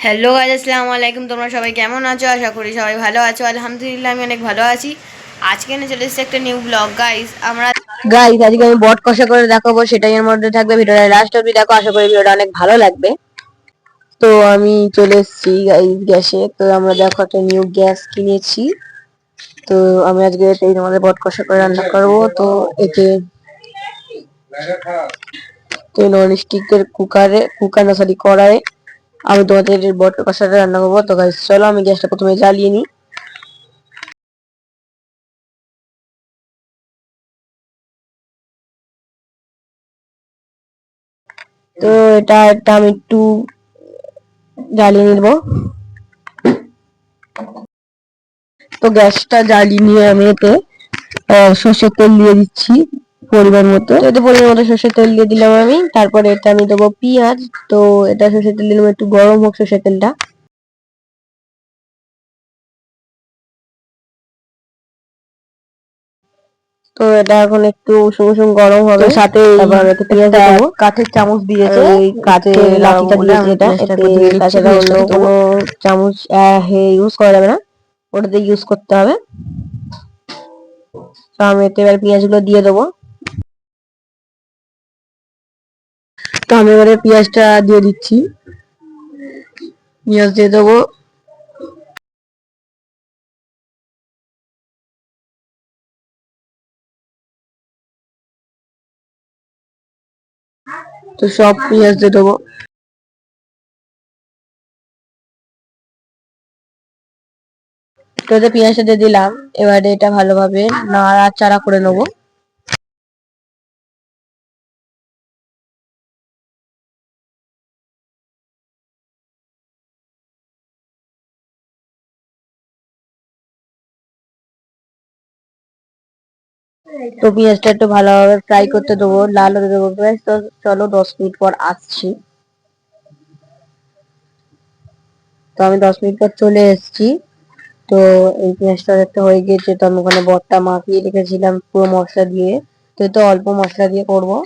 Hello guys, আসসালামু আলাইকুম। তোমরা সবাই কেমন আছো? আশা করি সবাই ভালো আছো। আলহামদুলিল্লাহ, আমি অনেক ভালো আছি। আজকে এনে চলে এসেছি একটা নিউ ব্লগ গাইজ। আজকে আমি বট কষা করে দেখাবো, সেটাই এর মধ্যে থাকবে। ভিডিওটা লাস্ট অবধি দেখো, আশা করি ভিডিওটা অনেক ভালো লাগবে। তো আমি চলে এসেছি গাইজ গ্যাসে। তো আমরা দেখো একটা নিউ গ্যাস কিনেছি। তো আমি আজকে এই আমাদের বট কষা করে রান্না করবো। তো এতে নন স্টিকের কুকার না সরি কড়াই আমি তোমাদের বট কষাটা রান্না করবো। তো গাইজ চলো আমি গ্যাসটা প্রথমে জ্বালিয়ে নিই। তো এটা আমি একটু জ্বালিয়ে নিব। তো গ্যাসটা জ্বালিয়ে নিয়ে আমি এতে সর্ষের তেল দিয়ে দিচ্ছি পরিমাণ মতো। তো এতে পরিমাণ মতো সর্ষের তেল দিয়ে দিলাম আমি। তারপরে এটা আমি দেবো পেঁয়াজ। তো এটা সর্ষের তেল দিলাম, একটু গরম হোক সর্ষের তেলটা। তো এটা এখন একটু উষুম উষুম গরম হবে। সাথে তারপর আমি পেঁয়াজ দেবো। কাঠের চামচ দিয়েছে, ওই কাঠের লাঠিটা দিয়েছে এটা। এতে তাছাড়া অন্য কোনো চামচ ইউজ করা যাবে না, ওটাতে ইউজ করতে হবে। তো আমি এতে এবার পেঁয়াজগুলো দিয়ে দেবো। তো আমি এবারে পেঁয়াজটা দিয়ে দিচ্ছি, পেঁয়াজ দিয়ে দেবো। তো সব পেঁয়াজ দিয়ে দেবো। তো এতে পেঁয়াজটা দিয়ে দিলাম। এবারে এটা ভালোভাবে নাড়াচাড়া করে নেবো। তো পেঁয়াজটা একটু ভালোভাবে ফ্রাই করতে দেবো, লাল হতে দেবো বেশ। তো চলো 10 মিনিট পর আসছি। তো আমি 10 মিনিট পর চলে এসেছি। তো এই পেঁয়াজটা একটা হয়ে গিয়েছে। তো আমি ওখানে বটটা মাখিয়ে রেখেছিলাম পুরো মশলা দিয়ে। তো এটা অল্প মশলা দিয়ে করবো।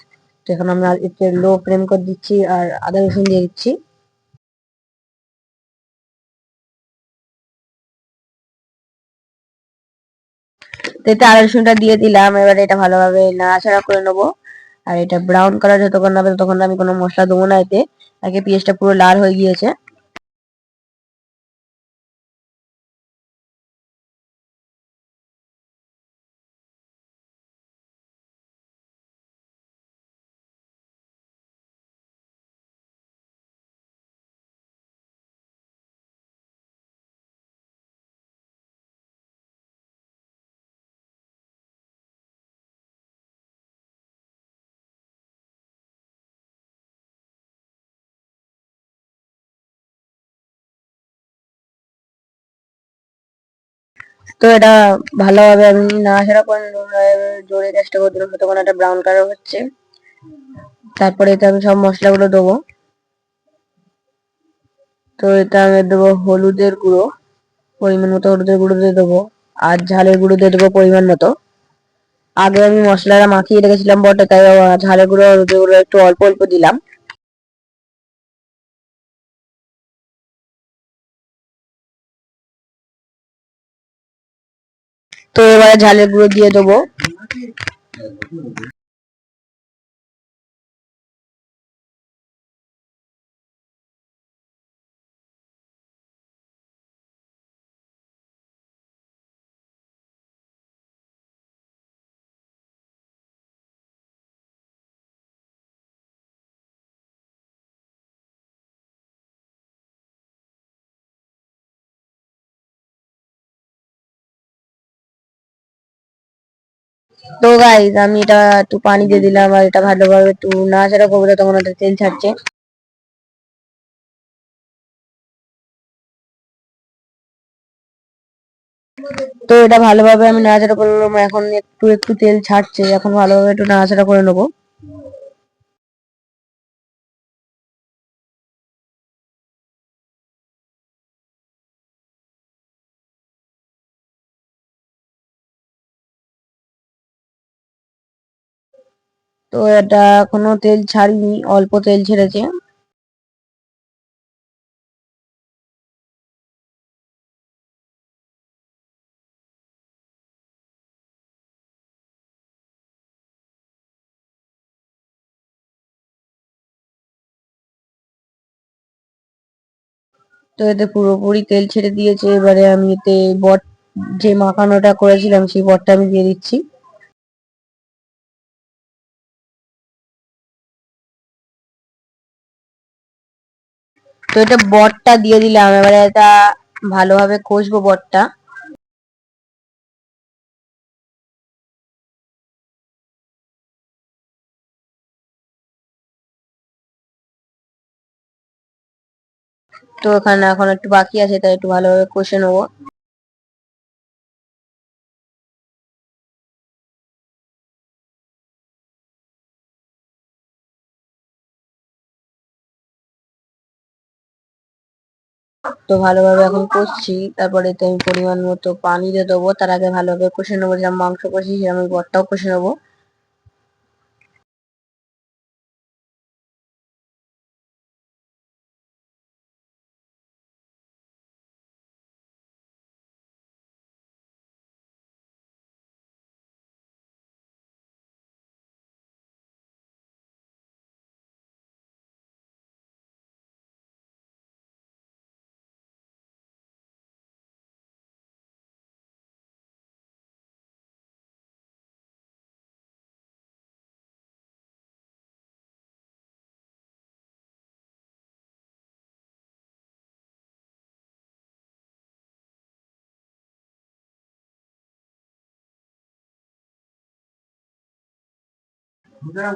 তো এখন আমি একটু লো ফ্লেম করে দিচ্ছি আর আদা রসুন দিয়ে দিচ্ছি। তো এটা আদা রসুনটা দিয়ে দিলাম। এবারে এটা ভালোভাবে নাড়াচাড়া করে নেবো। আর এটা ব্রাউন কালার যতক্ষণ হবে ততক্ষণ আমি কোনো মশলা দেবো না এতে। আগে পেঁয়াজটা পুরো লাল হয়ে গিয়েছে। তো এটা ভালোভাবে আমি নাড়াচাড়া করে নেবো। জোরে চেষ্টা করে দিলাম তখন একটা ব্রাউন কালার হচ্ছে। তারপরে এতে আমি সব মশলাগুলো দেবো। তো এটা আমি দেবো হলুদের গুঁড়ো, পরিমাণ মতো হলুদের গুঁড়ো দিয়ে দেবো। আর ঝালের গুঁড়ো দিয়ে দেবো পরিমাণ মতো। আগে আমি মশলাটা মাখিয়ে রেখেছিলাম বটে, তাই ঝালের গুঁড়ো হলুদের গুঁড়ো একটু অল্প অল্প দিলাম। তো এবারে ঝালের গুঁড়ো দিয়ে দেবো। তো গাইজ আমি এটা একটু পানি দিয়ে দিলাম আর এটা ভালোভাবে একটু নাড়াচাড়া করবো তখন ওটা তেল ছাড়ছে। তো এটা ভালোভাবে আমি নাড়াচাড়া করে নেবো। এখন একটু একটু তেল ছাড়ছে, এখন ভালোভাবে একটু নাড়াচাড়া করে নেবো। তো এটা এখনো তেল ছাড়িনি, অল্প তেল ছেড়েছে। তো এতে পুরোপুরি তেল ছেড়ে দিয়েছে। এবারে আমি এতে বট যে মাখানোটা করেছিলাম সেই বটটা আমি দিয়ে দিচ্ছি। তো এটা বটটা দিয়ে দিলাম, এবারে এটা ভালোভাবে কষবো বটটা। তো এখানে এখন একটু বাকি আছে, তাই একটু ভালোভাবে কষে নেবো। তো ভালোভাবে এখন কষছি, তারপরে এতে আমি পরিমাণ মতো পানি দিয়ে দেবো। তার আগে ভালোভাবে কষে নেবো, যেরকম মাংস কষি সেরকম আমি বটটাও কষে নেবো।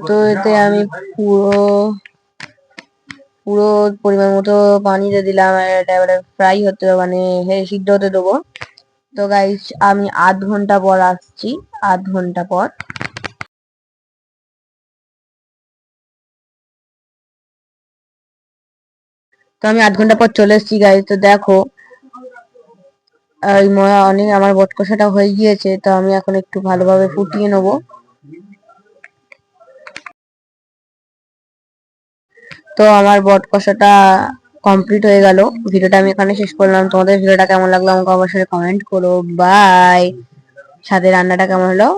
তো এতে আমি পুরো পুরো পরিমাণ মতো পানি দিয়ে দিলাম, আর এটা এবারে ফ্রাই হতে মানে সিদ্ধ হতে দেবো। তো গাইস আমি আধ ঘন্টা পর আসছি, আধ ঘন্টা পর। তো আমি আধ ঘন্টা পর চলে এসেছি গাইস। তো দেখো এই অনেক আমার বট কষাটা হয়ে গিয়েছে। তো আমি এখন একটু ভালোভাবে ফুটিয়ে নেবো। তো আমার বট কষাটা কমপ্লিট হয়ে গেল। ভিডিওটা আমি এখানে শেষ করলাম। তোমাদের ভিডিওটা কেমন লাগলো আমাকে অবশ্যই কমেন্ট করো। বাই। সাথে রান্নাটা কেমন হলো